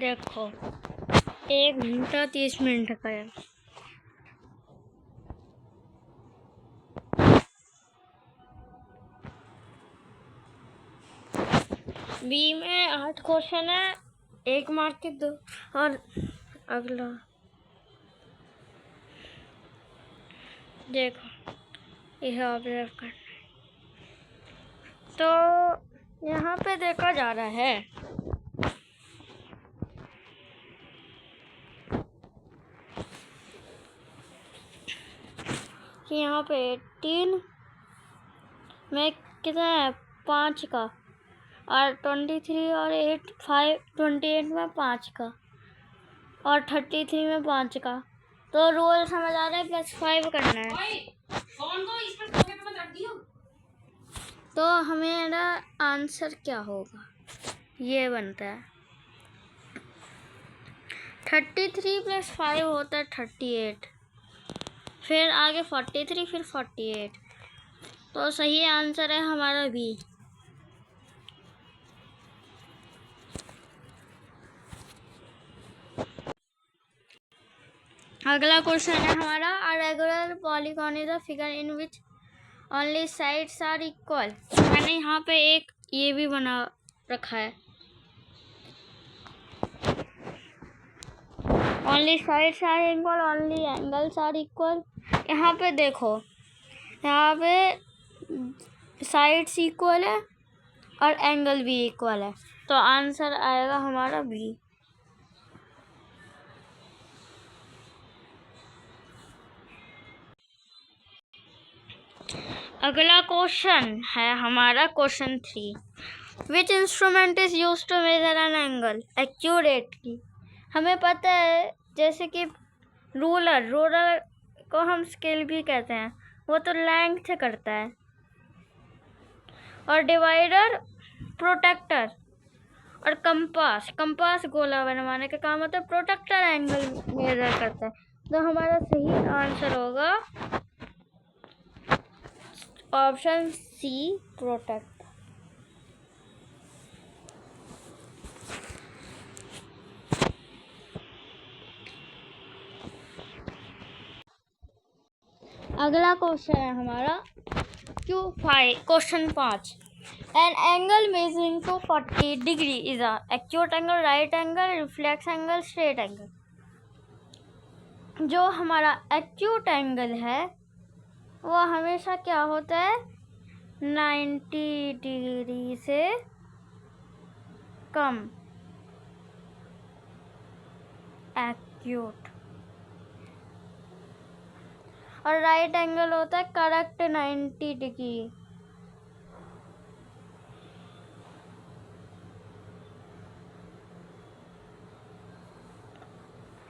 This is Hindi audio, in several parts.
देखो 1 घंटा 30 मिनट का है। बी में 8 क्वेश्चन है, 1 मार्क के 2। और अगला देखो यह ऑब्जर्व करना है। तो यहाँ पे देखा जा रहा है कि यहाँ पे 3 में कितना है 5 का, और 23 और 8 5 28 में 5 का, और 33 में 5 का। तो रोल समझ आ रहा है, +5 करना है। तो हमें आंसर क्या होगा, ये बनता है 33 + 5 होता है 38, फिर आगे 43, फिर 48। तो सही आंसर है हमारा बी। अगला क्वेश्चन है हमारा, a regular polygon is a figure in which only sides are equal. मैंने यहाँ पे एक ये भी बना रखा है, only sides are equal, only angles are equal. यहाँ पे देखो, यहाँ पे साइड्स इक्वल है और एंगल भी इक्वल है, तो आंसर आएगा हमारा बी। अगला क्वेश्चन है हमारा question 3, which instrument is used to measure an angle accurately. हमें पता है जैसे कि रूलर को हम स्केल भी कहते हैं, वो तो लेंथ करता है, और डिवाइडर प्रोटेक्टर, और कंपास गोला बनवाने का काम होता है, प्रोटेक्टर एंगल मेजर करता है। तो हमारा सही आंसर होगा ऑप्शन सी, प्रोटेक्टर। अगला क्वेश्चन है हमारा question 5, an angle measuring 240 degree is a acute angle, right angle, reflex angle, straight angle. जो हमारा एक्यूट एंगल है वो हमेशा क्या होता है 90 डिग्री से कम एक्यूट, और राइट एंगल होता है करेक्ट 90 डिग्री।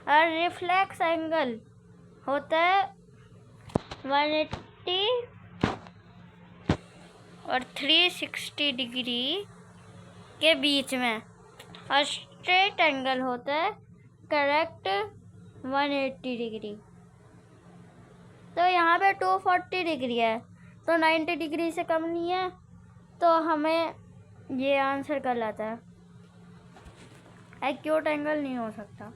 और रिफ्लेक्स एंगल होता है 180 और 360 डिग्री के बीच में, और स्ट्रेट एंगल होता है करेक्ट 180 डिग्री। तो यहाँ पे 240 डिग्री है, तो 90 डिग्री से कम नहीं है, तो हमें ये आंसर गलत है, एक्यूट एंगल नहीं हो सकता।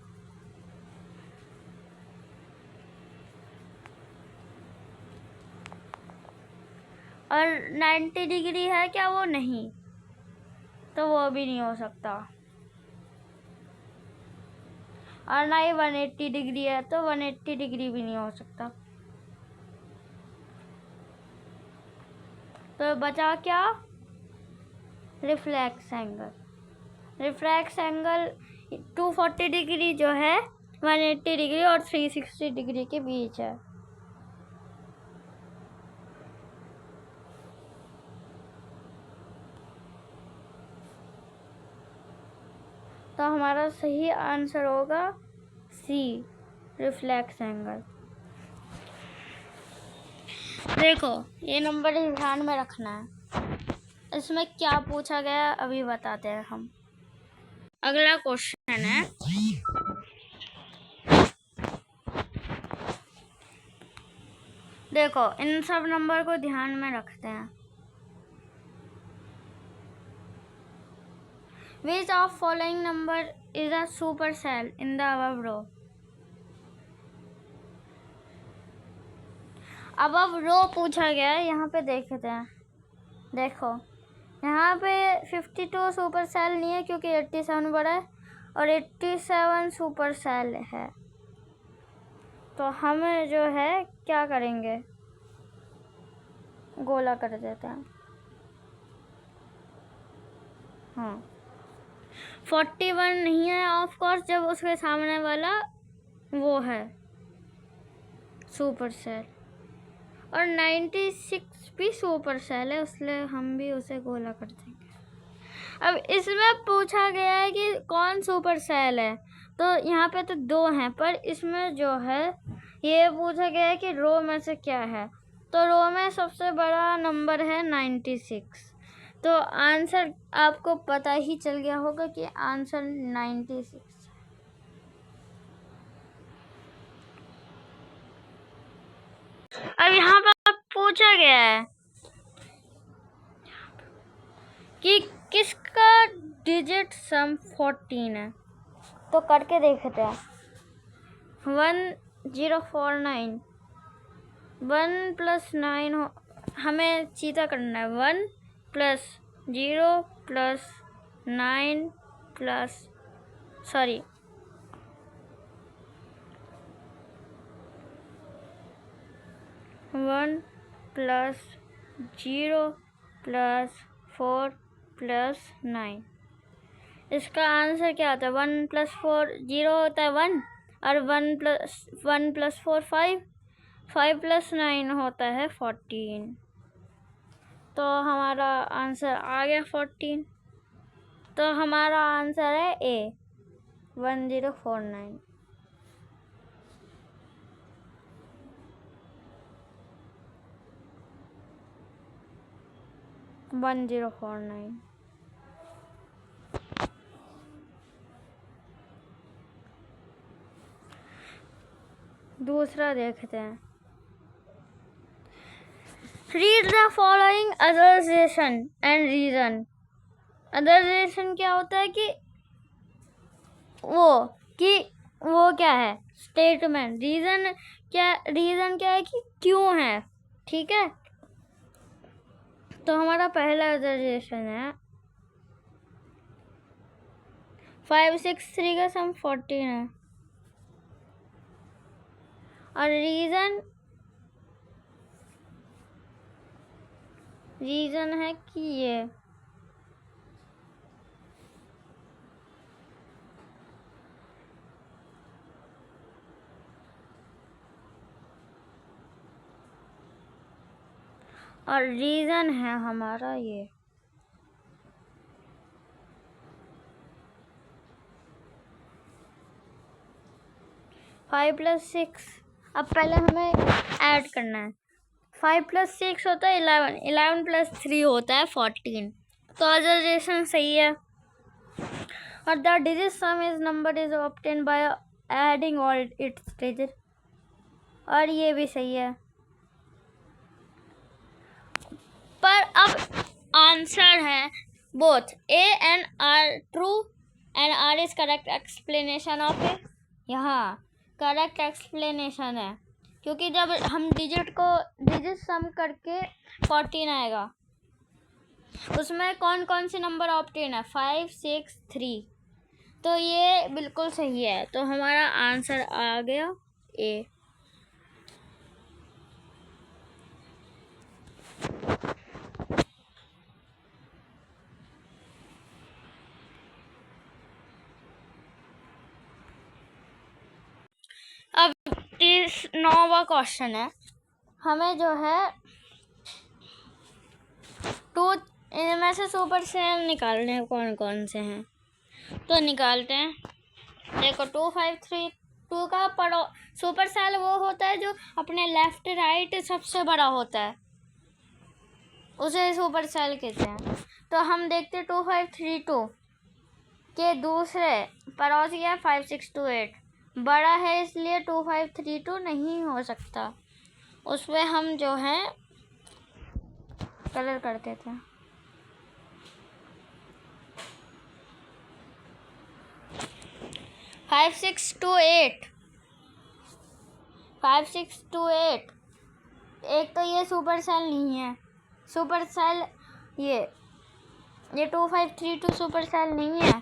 और 90 डिग्री है क्या, वो नहीं, तो वो भी नहीं हो सकता। और ना ही 180 डिग्री है, तो 180 डिग्री भी नहीं हो सकता। तो बचा क्या, रिफ्लेक्स एंगल 240 डिग्री जो है 180 डिग्री और 360 डिग्री के बीच है। तो हमारा सही आंसर होगा सी, रिफ्लेक्स एंगल। देखो ये नंबर ध्यान में रखना है, इसमें क्या पूछा गया अभी बताते हैं हम। अगला क्वेश्चन है, देखो इन सब नंबर को ध्यान में रखते हैं। Which of following number is a supercell in the above row? above row पूछा गया है, यहाँ पे देखते हैं। देखो यहाँ पे 52 सुपर सेल नहीं है क्योंकि 87 बड़ा है और 87 सुपर सेल है। तो हम जो है क्या करेंगे, गोला कर देते हैं। हाँ 41 नहीं है ऑफ कोर्स, जब उसके सामने वाला वो है सुपर सेल, और 96 भी सुपर सेल है, इसलिए हम भी उसे गोला कर देंगे। अब इसमें पूछा गया है कि कौन सुपर सेल है, तो यहाँ पे तो 2 हैं, पर इसमें जो है ये पूछा गया है कि रो में से क्या है, तो रो में सबसे बड़ा नंबर है 96। तो आंसर आपको पता ही चल गया होगा कि आंसर 96 है। अब यहाँ पर पूछा गया है कि किसका डिजिट सम 14 है, तो करके देखते हैं। 1049 1 + 9 हमें सीधा करना है। 1 + 0 + 9 + 1 + 0 + 4 + 9। इसका आंसर क्या होता है? 1 + 4 0 होता है 1, और 1 + 4 5, 5 + 9 होता है 14। तो हमारा आंसर आ गया 14। तो हमारा आंसर है ए 1049। दूसरा देखते हैं। Read the following association and reason। association क्या होता है कि वो क्या है, स्टेटमेंट। रीजन क्या है कि क्यों है, ठीक है। तो हमारा पहला association है 563 का सम 14 है, और रीजन है कि ये और रीजन है हमारा ये। फाइव प्लस 6, अब पहले हमें ऐड करना है। 5 + 6 होता है 11, 11 + 3 होता है 14। तो association सही है। और the digit sum is number is obtain by adding all its digit, और ये भी सही है। पर अब आंसर है both A and R true and R is correct explanation of A. यहाँ करेक्ट एक्सप्लेनेशन है, क्योंकि जब हम डिजिट सम करके 14 आएगा, उसमें कौन कौन से नंबर ऑब्टेन है? 5 6 3। तो ये बिल्कुल सही है। तो हमारा आंसर आ गया ए। अब 9वां क्वेश्चन है। हमें जो है इनमें से सुपर सेल निकालने हैं, कौन कौन से हैं, तो निकालते हैं। देखो 2532 का सुपर सेल वो होता है जो अपने लेफ्ट राइट सबसे बड़ा होता है, उसे सुपर सेल कहते हैं। तो हम देखते हैं 2532 के दूसरे पड़ोसी है 5628, बड़ा है इसलिए 2532 नहीं हो सकता। उसमें हम जो है कलर करते थे। 5628 5628। एक तो ये सुपर सेल नहीं है, सुपर सेल ये 2532 सुपर सेल नहीं है,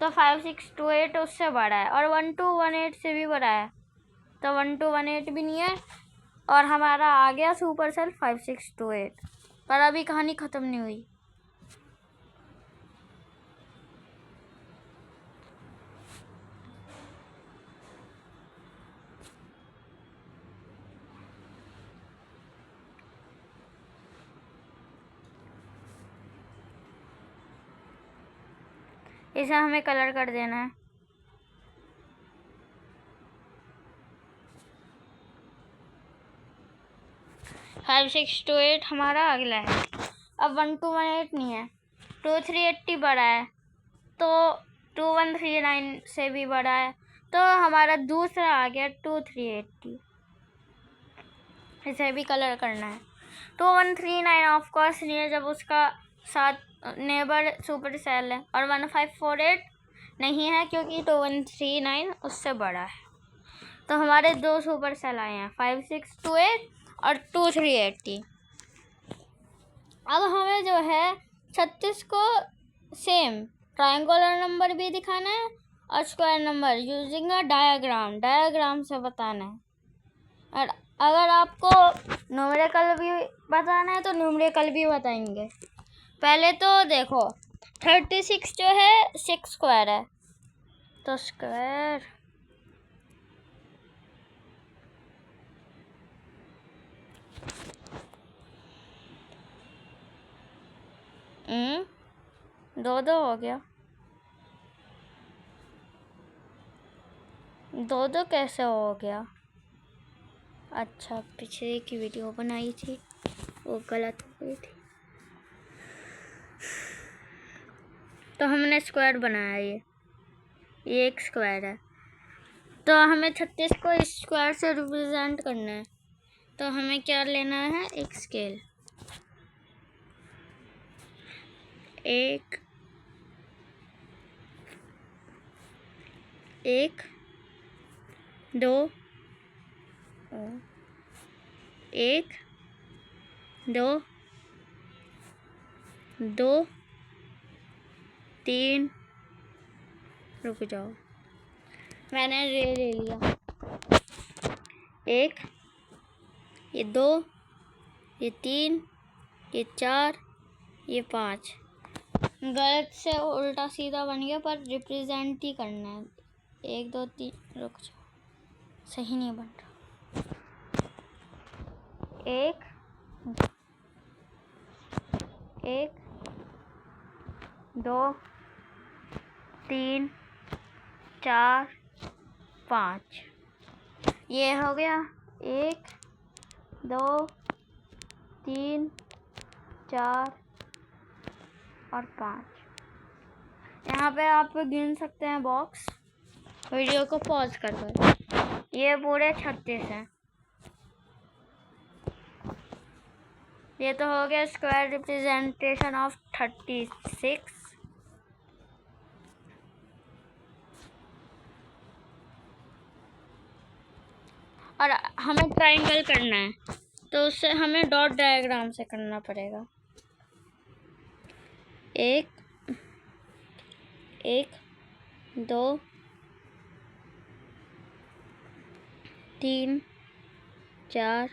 तो 5628 उससे बड़ा है, और 1218 से भी बड़ा है, तो 1218 भी नहीं है, और हमारा आ गया सुपर सेल 5628। पर अभी कहानी ख़त्म नहीं हुई। इसे हमें कलर कर देना है। फाइव सिक्स टू एट हमारा अगला है। अब 1218 नहीं है, 2380 बड़ा है, तो 2139 से भी बड़ा है, तो हमारा दूसरा आ गया 2380। इसे भी कलर करना है। 2139 ऑफ कोर्स नहीं है, जब उसका साथ नेबर सुपर सेल है, और 1548 नहीं है क्योंकि 2139 उससे बड़ा है। तो हमारे दो सुपर सेल आए हैं, 5628 और 2380। अब हमें जो है 36 को सेम ट्रायंगुलर नंबर भी दिखाना है और square number using a diagram से बताना है। और अगर आपको न्यूमेरिकल भी बताना है तो न्यूमेरिकल भी बताएंगे। पहले तो देखो 36 जो है 6 स्क्वायर है, तो स्क्वायर दो हो गया। दो कैसे हो गया? अच्छा, पिछले की वीडियो बनाई थी वो गलत हो गई थी, तो हमने स्क्वायर बनाया। ये एक स्क्वायर है, तो हमें 36 को स्क्वायर से रिप्रेजेंट करना है। तो हमें क्या लेना है? एक स्केल। एक दो, एक दो, दो तीन, रुक जाओ, मैंने ले लिया। एक, ये दो, ये तीन, ये चार, ये पाँच। गलत से उल्टा सीधा बन गया, पर रिप्रेजेंट ही करना है। एक दो तीन, रुक जाओ, सही नहीं बन रहा। एक दो तीन चार पाँच, ये हो गया। एक दो तीन चार और पाँच। यहाँ पे आप गिन सकते हैं बॉक्स। वीडियो को पॉज कर दो। ये पूरे 36 हैं। ये तो हो गया स्क्वायर रिप्रेजेंटेशन ऑफ 36। और हमें ट्रायंगल करना है, तो उससे हमें डॉट डायग्राम से करना पड़ेगा। एक दो तीन चार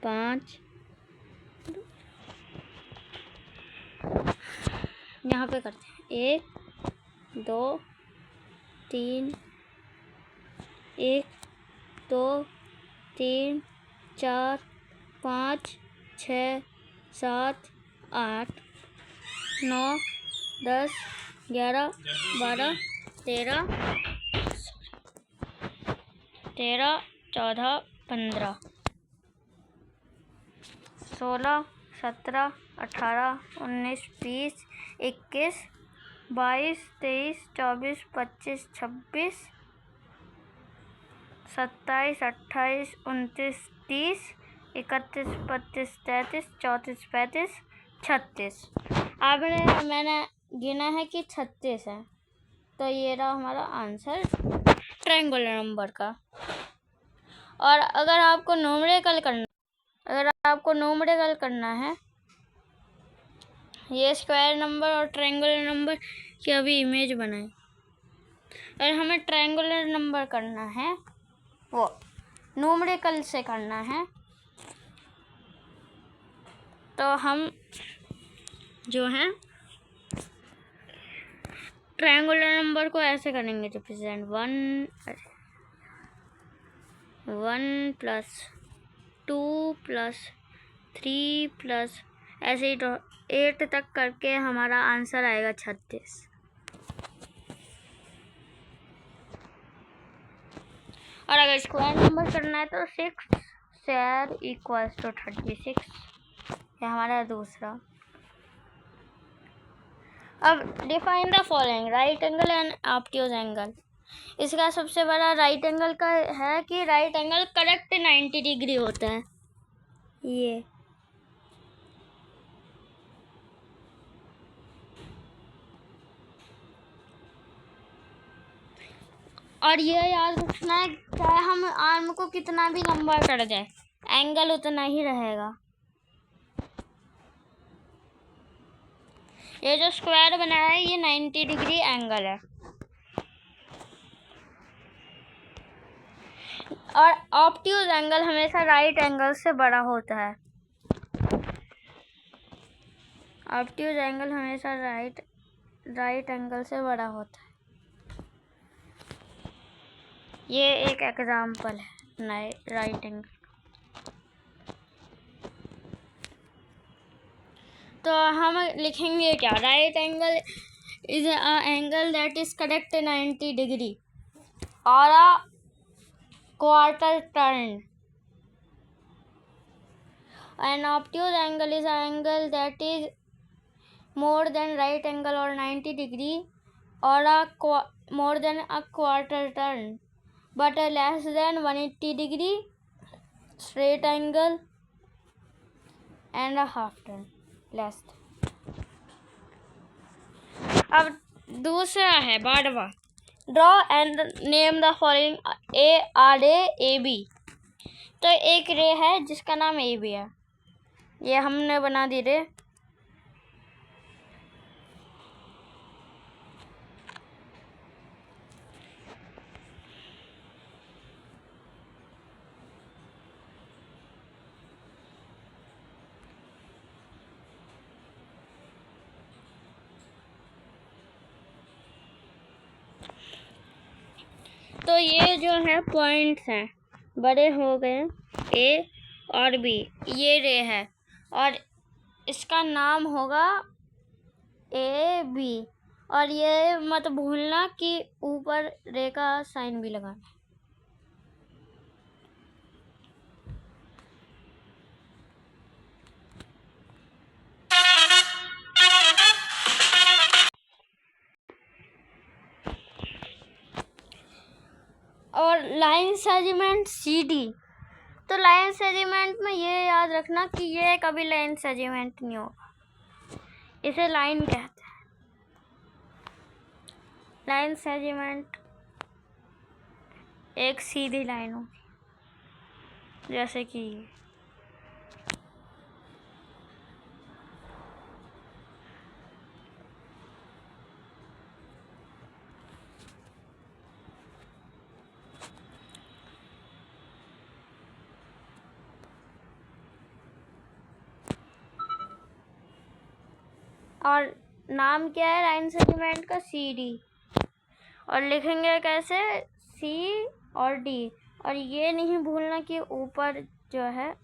पाँच, यहाँ पे करते हैं। एक दो तीन, एक दो तीन चार पाँच छः सात आठ 9 10 11 12 13 14 15 16 17 18 19 20 21 22 23 24 25 26 27 28 29 30 31 32 33 34 35 36। आपने मैंने गिना है कि 36 है। तो ये रहा हमारा आंसर ट्रायंगुलर नंबर का। और अगर आपको न्यूमेरिकल करना है, ये स्क्वायर नंबर और ट्रायंगुलर नंबर की अभी इमेज बनाए। और हमें ट्रायंगुलर नंबर करना है, वो न्यूमेरिकल से करना है, तो हम जो है ट्रायंगुलर नंबर को ऐसे करेंगे, रिप्रेजेंट 1 प्लस 2 प्लस 3 प्लस ऐसे ही 8 तक करके हमारा आंसर आएगा 36। और अगर स्क्वायर नंबर करना है तो 6 स्क्वायर इक्वल्स टू 36। ये हमारा दूसरा। अब define the following right angle and obtuse angle. इसका सबसे बड़ा राइट एंगल का है कि राइट एंगल करेक्ट 90 डिग्री होता है। ये और ये याद रखना है, चाहे हम आर्म को कितना भी लंबा कर जाए, एंगल उतना ही रहेगा। ये जो स्क्वायर बनाया है ये 90 डिग्री एंगल है। और ऑब्ट्यूज एंगल हमेशा राइट एंगल से बड़ा होता है। ऑब्ट्यूज एंगल हमेशा राइट एंगल से बड़ा होता है। ये एक एग्जाम्पल है राइट एंगल। तो हम लिखेंगे क्या, right angle is a angle that is correct 90 degree और a quarter turn. An obtuse angle is an angle that is more than right angle or 90 degree or more than a quarter turn, but less than 180 degree, straight angle and a half turn less. अब दूसरा है बारहवां, draw and name the following A B. तो एक रे है जिसका नाम ए बी है, ये हमने बना दी रे। तो ये जो है पॉइंट्स हैं, बड़े हो गए ए और बी, ये रे है और इसका नाम होगा ए बी। और ये मत भूलना कि ऊपर रे का साइन भी लगाना। और लाइन सेगमेंट सी डी। तो लाइन सेगमेंट में ये याद रखना कि ये कभी लाइन सेगमेंट नहीं होगा, इसे लाइन कहते हैं। लाइन सेगमेंट एक सीधी लाइन होगी, जैसे कि और नाम क्या है लाइन सेगमेंट का, सी डी। और लिखेंगे कैसे, सी और डी। और ये नहीं भूलना कि ऊपर जो है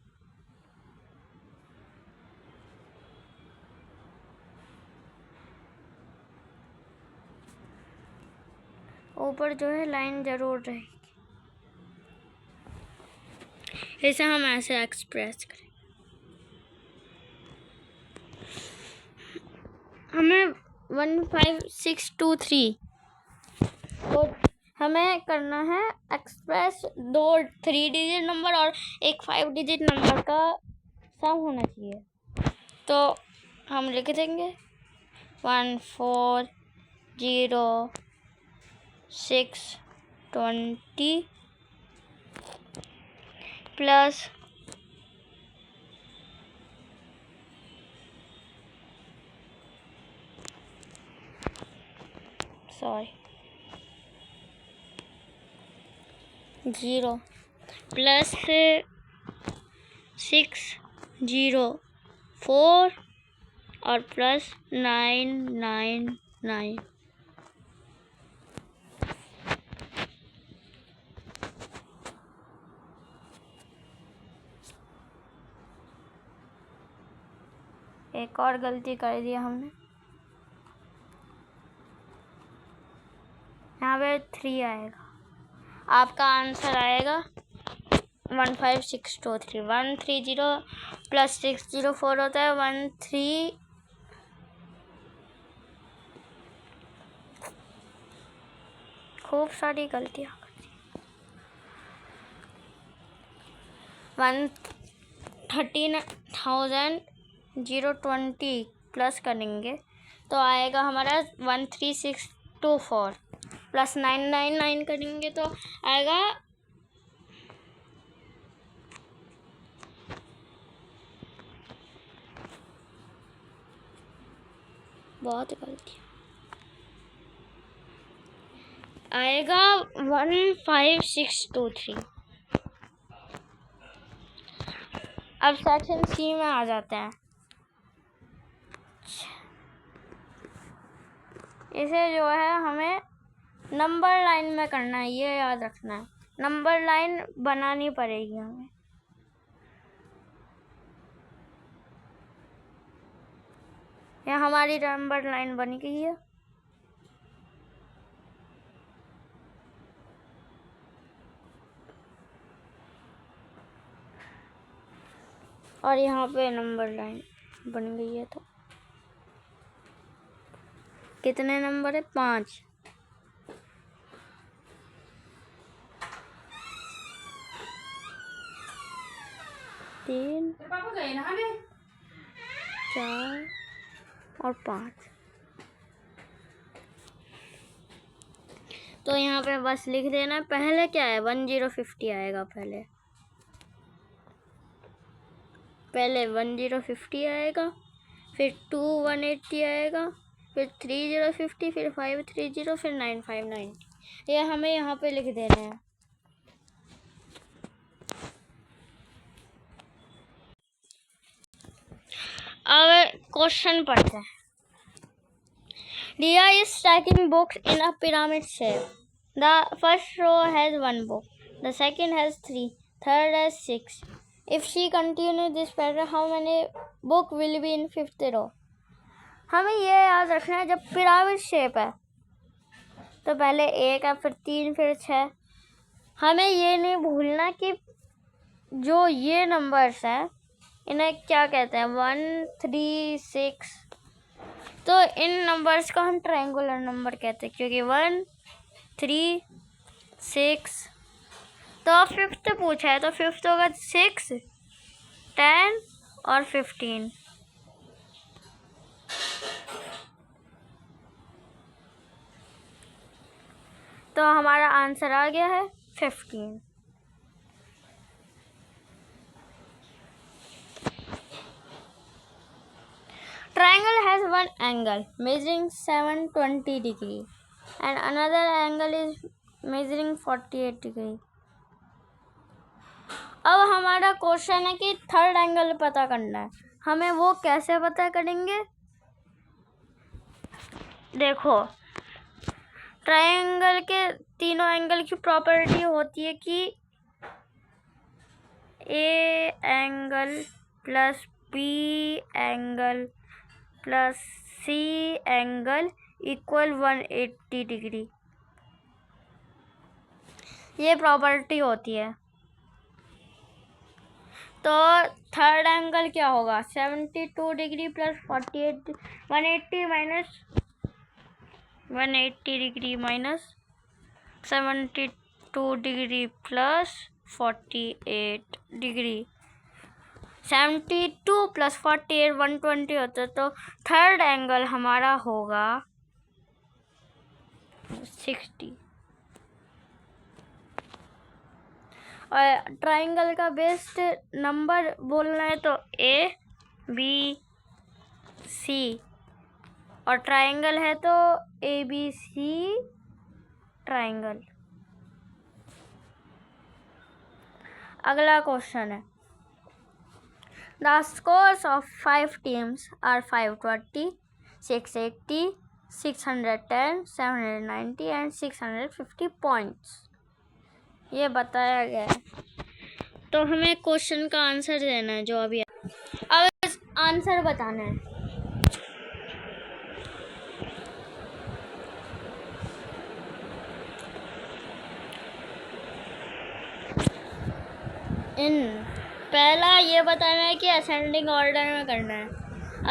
लाइन जरूर रहेगी। इसे हम ऐसे एक्सप्रेस करें, हमें 15623 तो हमें करना है एक्सप्रेस 2 3 डिजिट नंबर और एक 5 डिजिट नंबर का सम होना चाहिए। तो हम लिख देंगे 140 620 प्लस 0 प्लस 604 और प्लस 999। एक और गलती कर दी हमने, यहाँ पे 3 आएगा। आपका आंसर आएगा 15623। 130 प्लस 604 होता है 13। खूब सारी गलतियाँ 113,020 प्लस करेंगे तो आएगा हमारा 13624 प्लस 999 करेंगे तो आएगा बहुत गलती आएगा 15623। अब सेक्शन सी में आ जाते हैं। इसे जो है हमें नंबर लाइन में करना है, ये याद रखना है। नंबर लाइन बनानी पड़ेगी हमें। यह हमारी नंबर लाइन बन गई है। और यहाँ पे नंबर लाइन बन गई है। तो कितने नंबर है? 5। तीन, 4 और 5। तो यहाँ पे बस लिख देना। पहले क्या है? 1050 आएगा। पहले 1050 आएगा, फिर 2 180 आएगा, फिर 3050, फिर 530, फिर 9590। ये हमें यहाँ पे लिख देना है। अब क्वेश्चन पढ़ते हैं। Dia is stacking books in a pyramid shape. The first row has 1 book, the second has 3, third has 6. If she continues this pattern, how many book will be in 5th row? हमें ये याद रखना है, जब पिरामिड शेप है तो पहले 1 है, फिर 3, फिर 6। हमें ये नहीं भूलना कि जो ये नंबर्स हैं इन्हें क्या कहते हैं, 1 3 6। तो इन नंबर्स को हम ट्रायंगुलर नंबर कहते हैं, क्योंकि 1 3 6। तो 5th पूछा है तो 5th होगा 6 10 और 15। तो हमारा आंसर आ गया है 15। Triangle has one angle measuring 720 degree and another angle is measuring 48 degree. अब हमारा क्वेश्चन है कि थर्ड एंगल पता करना है। हमें वो कैसे पता करेंगे? देखो, ट्रायंगल के तीनों एंगल की प्रॉपर्टी होती है कि A angle plus B angle plus C angle equal 180 degree. ये प्रॉपर्टी होती है। तो थर्ड एंगल क्या होगा? 72 degree plus 48, 180 minus 180 degree minus 72 degree plus 48 degree. 72 plus 48 120 होता है। तो थर्ड एंगल हमारा होगा 60। और ट्राइंगल का बेस्ट नंबर बोलना है तो ABC, और ट्राइंगल है तो ABC ट्राइंगल। अगला क्वेश्चन है, the scores of 5 teams are 520, 680, 610, 790 and 650 points. ये बताया गया है, तो हमें क्वेश्चन का आंसर देना है जो अभी अब आंसर बताना है। पहला ये बताना है कि असेंडिंग ऑर्डर में करना है।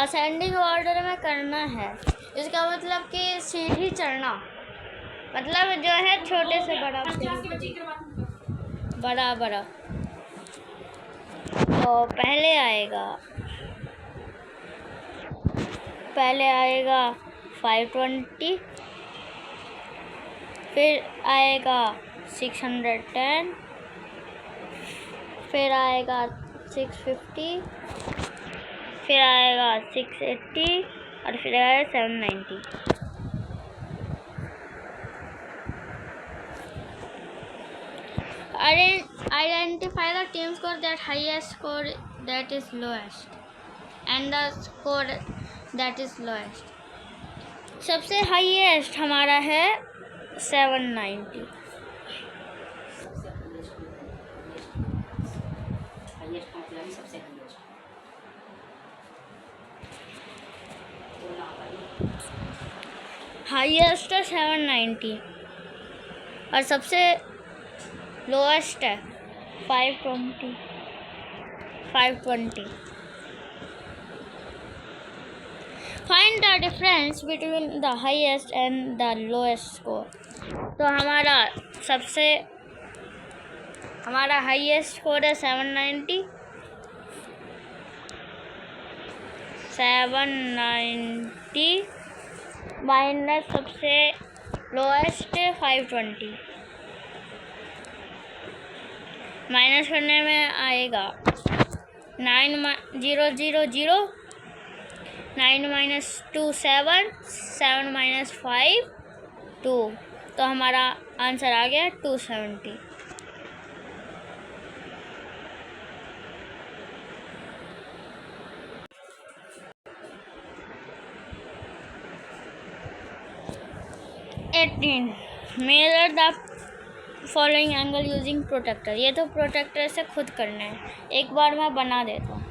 असेंडिंग ऑर्डर में करना है, इसका मतलब कि सीढ़ी चढ़ना, मतलब जो है छोटे से बड़ा बड़ा बड़ा। तो पहले आएगा 520, फिर आएगा 610, फिर आएगा 650, फिर आएगा 680 और फिर आएगा 790। Identify the team score that highest score that is lowest and the score that is lowest. सबसे हाईएस्ट हमारा है 790। हाईएस्ट है 790 और सबसे लोएस्ट है 520। Find the difference between the highest and the lowest score. तो हमारा हाईएस्ट स्कोर है 790 माइनस सबसे लोएस्ट 520। माइनस करने में आएगा 9 0 0 0, 9 माइनस 2 7, 7 माइनस 5 2, तो हमारा आंसर आ गया 270। Measure the following angle using protractor. ये तो प्रोटेक्टर से खुद करना है, एक बार मैं बना देता हूँ।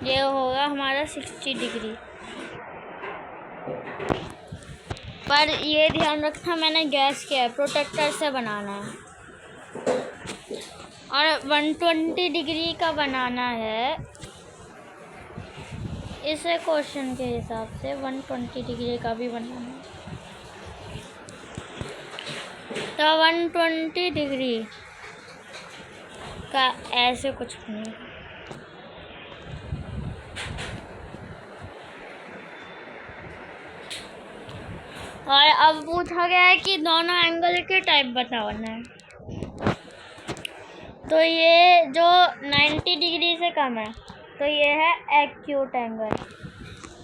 ये होगा हमारा 60 डिग्री, पर ये ध्यान रखना मैंने गैस किया है, प्रोटेक्टर से बनाना है और 120 डिग्री का बनाना है। इस क्वेश्चन के हिसाब से 120 डिग्री का भी बनाना है, तो 120 डिग्री का ऐसे कुछ नहीं। और अब पूछा गया है कि दोनों एंगल के टाइप बताना है। तो ये जो 90 डिग्री से कम है तो ये है एक्यूट एंगल,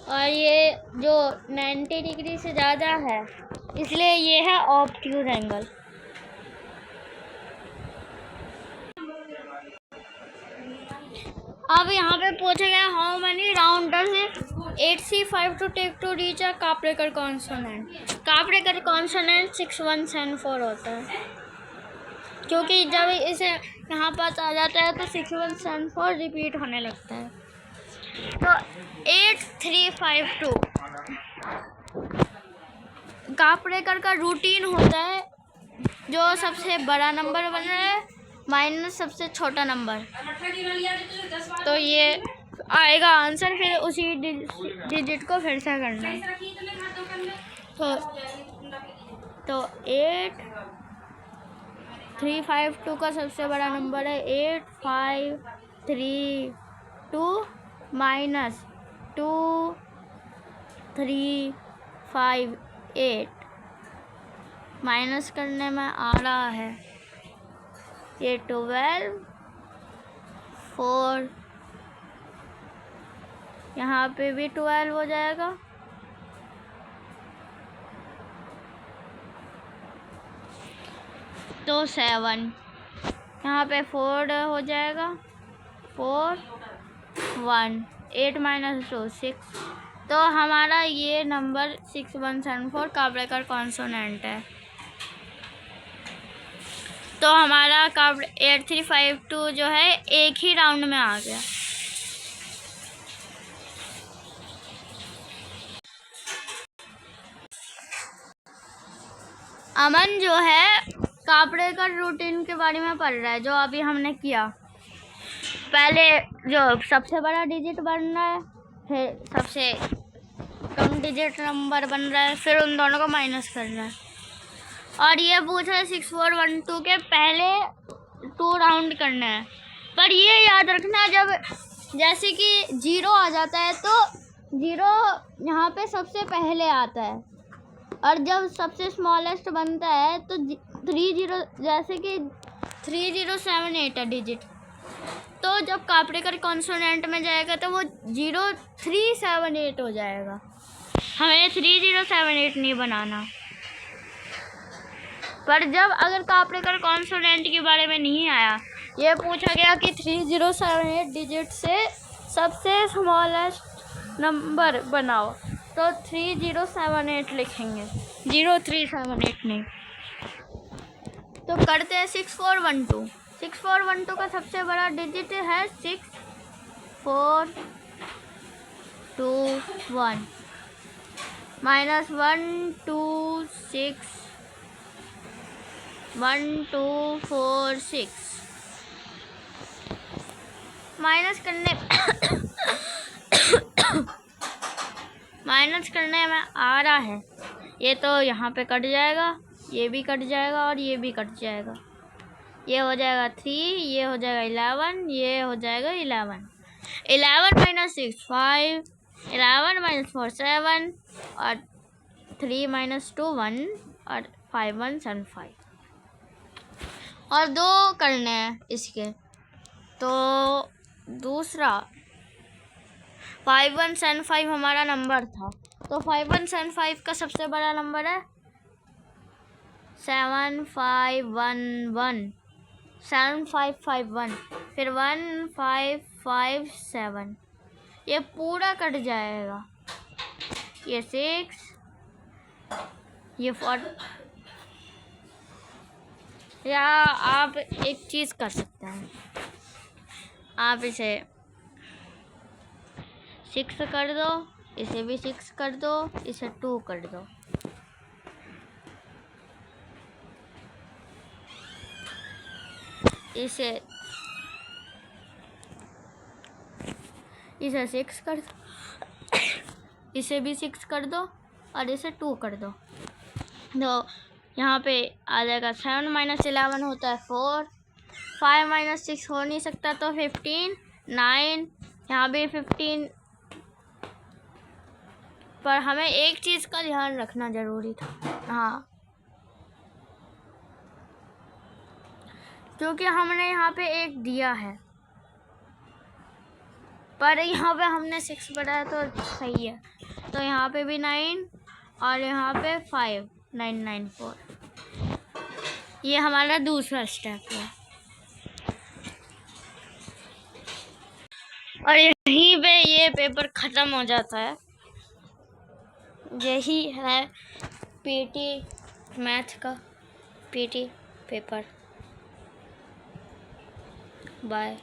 और ये जो 90 डिग्री से ज़्यादा है इसलिए ये है ऑब्ट्यूज एंगल। अब यहाँ पे पूछा गया how many rounders 8C5 to take to reach a Kaprekar constant. Kaprekar constant 6 1 7 4 होता है, क्योंकि जब इसे यहाँ पास आ जाता है तो 6 1 7 4 रिपीट होने लगता है। तो 8 3 5 2 काप्रेकर का रूटीन होता है, जो सबसे बड़ा नंबर बन रहा है माइनस सबसे छोटा नंबर, तो ये आएगा आंसर। फिर उसी डिजिट को फिर से करना है। तो 8 3 5 2 का सबसे बड़ा नंबर है 8 5 3 2 -2358 माइनस करने में आ रहा है ये 12 4, यहाँ पे भी 12 हो जाएगा, तो 7, यहाँ पे 4 हो जाएगा, 4 1, 8 - 2 6। तो हमारा ये नंबर 6174 कार्बेकर कॉन्सोनेंट है। तो हमारा कार्ब 8352 जो है एक ही राउंड में आ गया। अमन जो है कार्बेकर रूटीन के बारे में पढ़ रहा है, जो अभी हमने किया। पहले जो सबसे बड़ा डिजिट बन रहा है, फिर सबसे कम डिजिट नंबर बन रहा है, फिर उन दोनों को माइनस कर रहा है। और ये पूछ रहा है 6412 के पहले 2 राउंड करने हैं। पर ये याद रखना, जब जैसे कि 0 आ जाता है तो 0 यहाँ पे सबसे पहले आता है, और जब सबसे स्मॉलेस्ट बनता है तो 30, जैसे कि 3078 है डिजिट, तो जब कार्बेकर कॉन्सोनेंट में जाएगा तो वो 0378 हो जाएगा। हमें 3078 नहीं बनाना। पर जब अगर कार्बेकर कॉन्सोनेंट के बारे में नहीं आया, ये पूछा गया कि 3078 डिजिट से सबसे स्मॉलेस्ट नंबर बनाओ, तो 3078 लिखेंगे, 0378 नहीं। तो करते हैं 6412। 6412 का सबसे बड़ा डिजिट है 6 4 2 1 -1 2 6 1 2 4 6 माइनस करने में आ रहा है। ये तो यहाँ पे कट जाएगा, ये भी कट जाएगा और ये भी कट जाएगा। ये हो जाएगा 3, ये हो जाएगा 11, ये हो जाएगा 11। 11 - 6 5, 11 - 4 7, और 3 - 2 1, और 5 1 7 5। और 2 करने हैं इसके। तो दूसरा 5175 हमारा नंबर था, तो 5175 का सबसे बड़ा नंबर है 7511, 7551, फिर 1557। ये पूरा कट जाएगा, ये 6, ये 4। या आप एक चीज़ कर सकते हैं, आप इसे 6 कर दो, इसे भी 6 कर दो, इसे 2 कर दो। इसे 6 कर दो, इसे भी 6 कर दो, और इसे 2 कर दो। तो यहाँ पे आ जाएगा 7 - 11 होता है 4, 5 - 6 हो नहीं सकता, तो 15 9, यहाँ भी 15। पर हमें एक चीज़ का ध्यान रखना ज़रूरी था, हाँ, क्योंकि हमने यहाँ पे 1 दिया है, पर यहाँ पे हमने 6 बढ़ाया तो सही है। तो यहाँ पे भी 9, और यहाँ पे 5 9 9 4। ये हमारा दूसरा स्टेप है, और यहीं पे ये पेपर ख़त्म हो जाता है। यही है पीटी मैथ का पीटी पेपर। बाय।